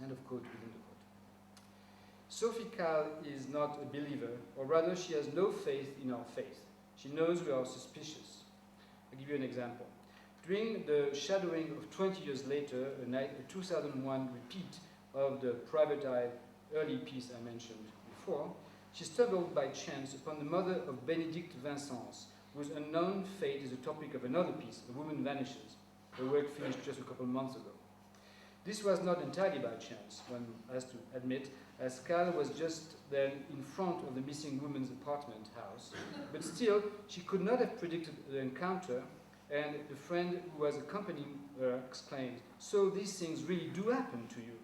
End of quote within the quote. Sophie Calle is not a believer, or rather she has no faith in our faith. She knows we are suspicious. I'll give you an example. During the shadowing of 20 years later, a 2001 repeat of the Private Eye early piece I mentioned before, she stumbled by chance upon the mother of Bénédicte Vincent's, whose unknown fate is the topic of another piece, A Woman Vanishes, her work finished just a couple months ago. This was not entirely by chance, one has to admit, as Calle was just then in front of the missing woman's apartment house, but still, she could not have predicted the encounter, and the friend who was accompanying her exclaimed, "So these things really do happen to you."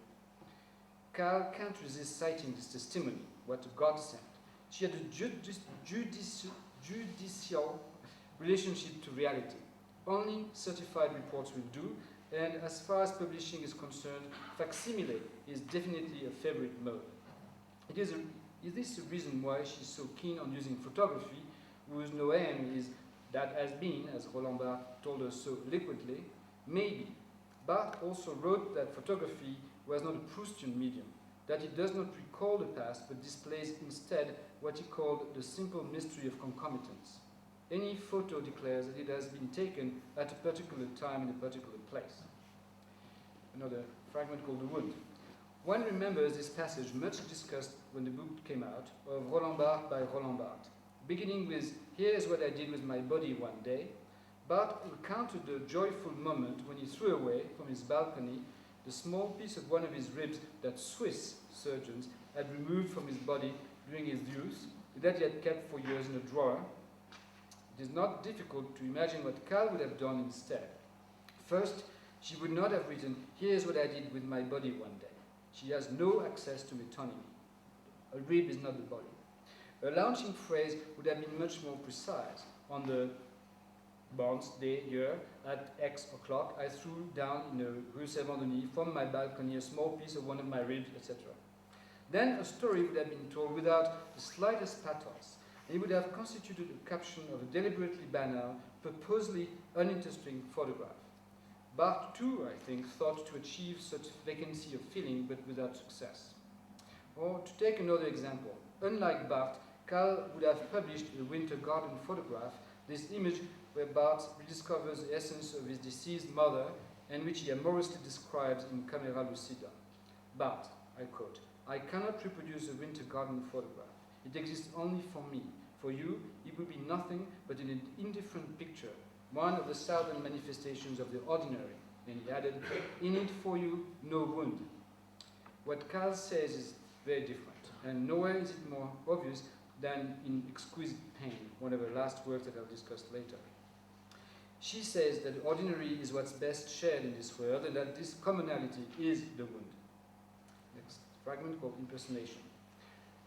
Calle can't resist citing this testimony. What a godsend. She had a judicial relationship to reality. Only certified reports will do, and as far as publishing is concerned, facsimile is definitely a favorite mode. Is this the reason why she's so keen on using photography, whose no aim is that has been, as Roland Barthes told us so eloquently? Maybe. Barthes also wrote that photography was not a Proustian medium, that it does not recall the past, but displays instead what he called the simple mystery of concomitance. Any photo declares that it has been taken at a particular time in a particular place. Another fragment called The Wound. One remembers this passage much discussed when the book came out, of Roland Barthes by Roland Barthes. Beginning with, "Here is what I did with my body one day," Barthes recounted the joyful moment when he threw away from his balcony the small piece of one of his ribs that Swiss surgeons had removed from his body during his youth, that he had kept for years in a drawer. It is not difficult to imagine what Calle would have done instead. First, she would not have written, "Here is what I did with my body one day." She has no access to metonymy. A rib is not the body. Her launching phrase would have been much more precise. On the Barnes day year at X o'clock, I threw down in the Rue Servandoni from my balcony a small piece of one of my ribs, etc. Then a story would have been told without the slightest pathos, and it would have constituted a caption of a deliberately banal, purposely uninteresting photograph. Barthes, too, I think, thought to achieve such vacancy of feeling, but without success. Or, to take another example, unlike Barthes, Calle would have published a winter garden photograph, this image where Barthes rediscovers the essence of his deceased mother, and which he amorously describes in Camera Lucida. Barthes, I quote, "I cannot reproduce a winter garden photograph. It exists only for me. For you, it would be nothing but an indifferent picture, one of the southern manifestations of the ordinary." And he added, "In it for you, no wound." What Calle says is very different, and nowhere is it more obvious than in Exquisite Pain, one of her last works that I'll discuss later. She says that the ordinary is what's best shared in this world, and that this commonality is the wound. Next fragment called Impersonation.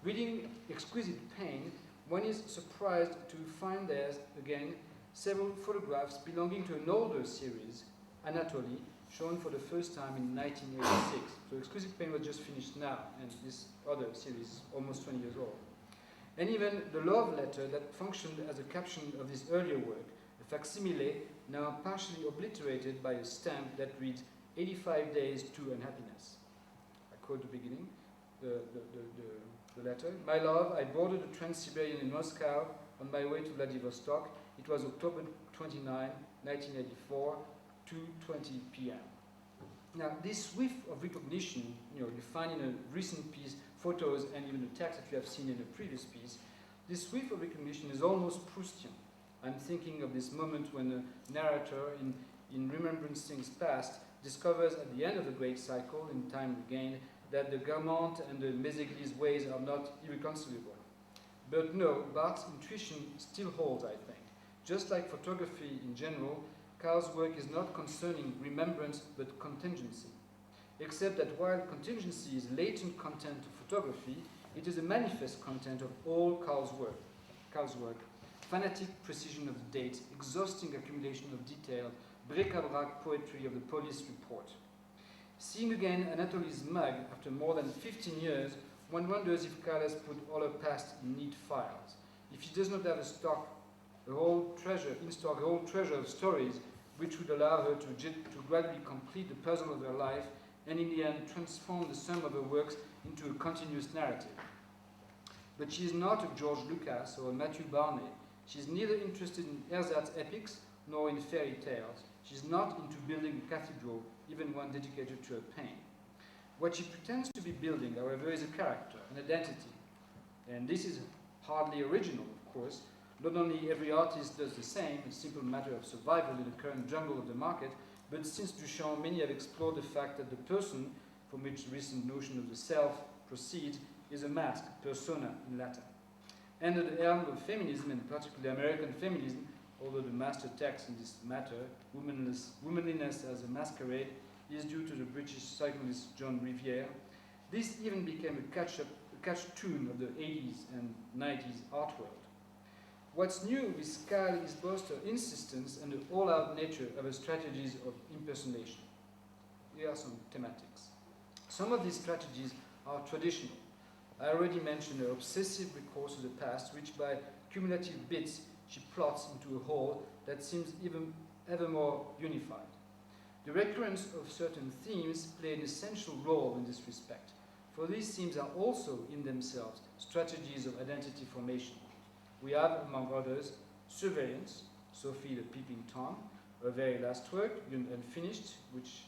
Reading Exquisite Pain, one is surprised to find there, again, several photographs belonging to an older series, Anatoly, shown for the first time in 1986. So Exquisite Pain was just finished now, and this other series is almost 20 years old. And even the love letter that functioned as a caption of this earlier work, a facsimile now partially obliterated by a stamp that reads 85 days to unhappiness. I quote the beginning, the letter. "My love, I boarded a Trans-Siberian in Moscow on my way to Vladivostok. It was October 29, 1984, 2:20 p.m. Now, this whiff of recognition, you find in a recent piece, photos, and even the text that you have seen in the previous piece. This whiff of recognition is almost Proustian. I'm thinking of this moment when a narrator, in Remembrance Things Past, discovers at the end of the great cycle, in Time Regained, that the Guermantes and the Méséglise ways are not irreconcilable. But no, Barthes' intuition still holds, I think. Just like photography in general, Calle's work is not concerning remembrance, but contingency. Except that while contingency is latent content of photography, it is a manifest content of all Calle's work. Fanatic precision of the dates, exhausting accumulation of detail, bric-a-brac poetry of the police report. Seeing again Anatoly's mug after more than 15 years, one wonders if Calle has put all her past in neat files. If she does not have a whole treasure of stories which would allow her to gradually complete the puzzle of her life and in the end transform the sum of her works into a continuous narrative. But she is not a George Lucas or a Matthew Barnett. She is neither interested in Ellsworth's epics nor in fairy tales. She is not into building a cathedral, even one dedicated to her pain. What she pretends to be building, however, is a character, an identity. And this is hardly original, of course. Not only every artist does the same, a simple matter of survival in the current jungle of the market, but since Duchamp, many have explored the fact that the person, from which the recent notion of the self proceeds, is a mask, persona in Latin. Under the helm of feminism, and particularly American feminism, although the master text in this matter, womanliness as a masquerade, is due to the British psychoanalyst John Riviere, this even became a catch-tune of the 80s and 90s art world. What's new with Calle is both her insistence and the all-out nature of her strategies of impersonation. Here are some thematics. Some of these strategies are traditional. I already mentioned her obsessive recourse to the past, which by cumulative bits she plots into a whole that seems even ever more unified. The recurrence of certain themes play an essential role in this respect, for these themes are also in themselves strategies of identity formation. We have, among others, surveillance, Sophie the Peeping Tom, her very last work, Unfinished, which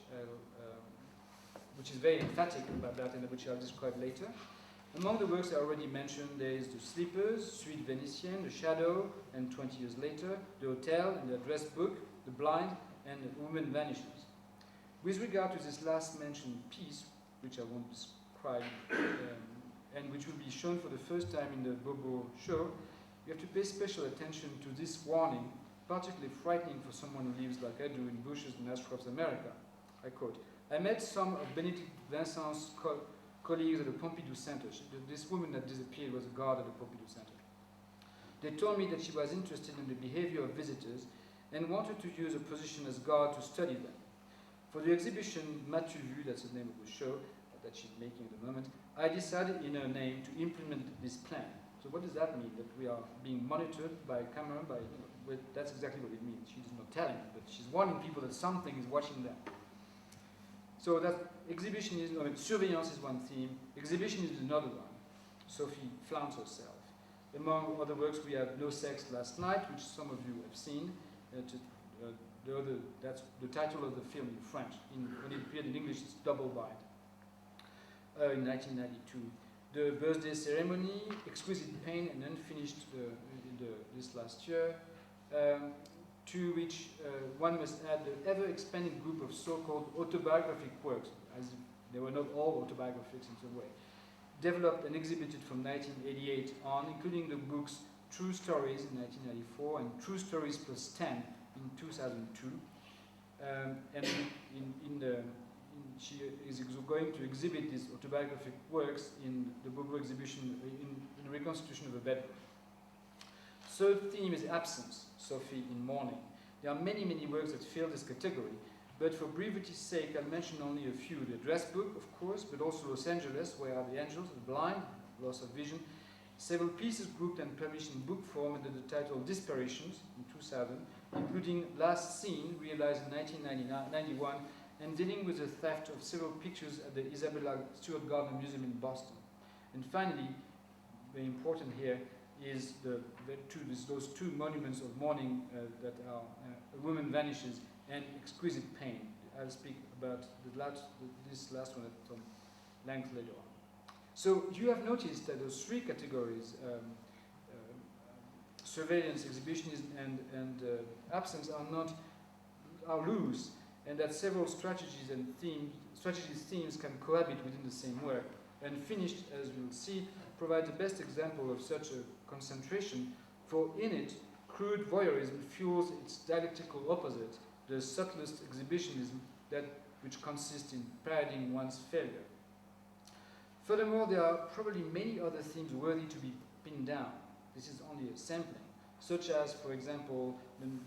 is very emphatic about that and which I'll describe later. Among the works I already mentioned, there is The Sleepers, Suite Venetienne, The Shadow, and 20 years later, The Hotel, and The Address Book, The Blind, and The Woman Vanishes. With regard to this last mentioned piece, which I won't describe, and which will be shown for the first time in the Bobo show, you have to pay special attention to this warning, particularly frightening for someone who lives like I do in bushes and Ashcroft's America. I quote, "I met some of Benedict Vincent's colleagues at the Pompidou Center." This woman that disappeared was a guard at the Pompidou Center. They told me that she was interested in the behavior of visitors and wanted to use a position as guard to study them. For the exhibition M'as-tu vu, that's the name of the show that she's making at the moment, I decided in her name to implement this plan. So what does that mean? That we are being monitored by a camera, that's exactly what it means. She's not telling, but she's warning people that something is watching them. So that exhibition is, surveillance is one theme, exhibition is another one. Sophie flaunts herself. Among other works, we have No Sex Last Night, which some of you have seen. That's the title of the film in French. When it appeared in English, it's Double Bind. In 1992. The Birthday Ceremony, Exquisite Pain, and Unfinished this last year, to which one must add the ever-expanding group of so-called autobiographic works, as if they were not all autobiographics in some way, developed and exhibited from 1988 on, including the books True Stories in 1994 and True Stories plus 10 in 2002. She is going to exhibit these autobiographic works in the Bobo exhibition in a reconstitution of a bedroom. Third theme is absence, Sophie in Mourning. There are many, many works that fill this category, but for brevity's sake, I'll mention only a few. The Address Book, of course, but also Los Angeles, Where Are the Angels, The Blind, Loss of Vision, several pieces grouped and published in book form under the title Disparitions in 2000, including Last Scene, realized in 1991, and dealing with the theft of several pictures at the Isabella Stewart Gardner Museum in Boston. And finally, very important here, is those two monuments of mourning that are A Woman Vanishes and Exquisite Pain. I'll speak about this last one at some length later on. So you have noticed that those three categories, surveillance, exhibitionism, and absence, are loose, and that several strategies and themes can cohabit within the same work. And Finished, as we'll see, provides the best example of such a concentration, for in it, crude voyeurism fuels its dialectical opposite, the subtlest exhibitionism, that which consists in parodying one's failure. Furthermore, there are probably many other themes worthy to be pinned down. This is only a sampling, such as, for example,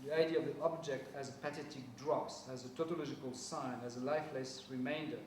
the idea of the object as a pathetic dross, as a tautological sign, as a lifeless remainder,